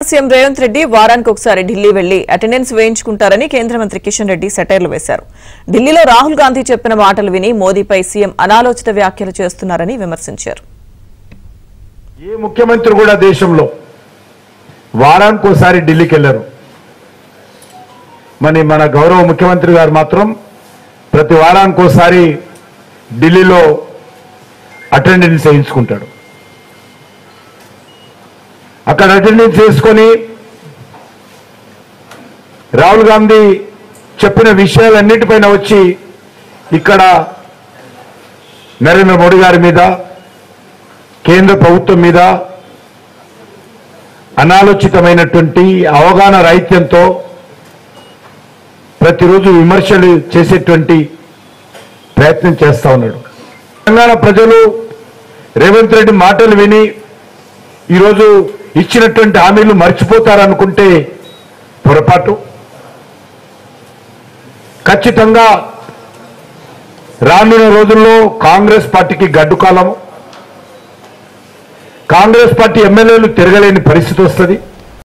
CM Revanth Reddy వారానికి ఒకసారి ఢిల్లీ వెళ్లి అటెండెన్స్ వేయించుకుంటారని కేంద్ర మంత్రి కిషన్ రెడ్డి సెటైర్లు వేశారు. ఢిల్లీలో రాహుల్ గాంధీ చెప్పిన మాటలు విని మోదీపై సీఎం అనాలోచిత వ్యాఖ్యలు చేస్తున్నారని విమర్శించారు. ఏ ముఖ్యమంత్రి కూడా దేశంలో వారానికి ఒకసారి ఢిల్లీకి వెళ్లారు. మన గౌరవ ముఖ్యమంత్రి గారు మాత్రం ప్రతి వారానికి ఒకసారి ఢిల్లీలో అటెండెన్స్ వేయించుకుంటాడు. అక్కడ అటెండెన్స్ చేసుకొని రాహుల్ గాంధీ చెప్పిన విషయాలన్నిటిపైన వచ్చి ఇక్కడ నరేంద్ర మోడీ గారి మీద, కేంద్ర ప్రభుత్వం మీద అనాలోచితమైనటువంటి అవగాహన రాహిత్యంతో ప్రతిరోజు విమర్శలు చేసేటువంటి ప్రయత్నం చేస్తా ఉన్నాడు. తెలంగాణ ప్రజలు రేవంత్ రెడ్డి మాటలు విని ఈరోజు ఇచ్చినటువంటి హామీలు మర్చిపోతారనుకుంటే పొరపాటు. ఖచ్చితంగా రానున్న రోజుల్లో కాంగ్రెస్ పార్టీకి గడ్డు కాలము, కాంగ్రెస్ పార్టీ ఎమ్మెల్యేలు తిరగలేని పరిస్థితి వస్తుంది.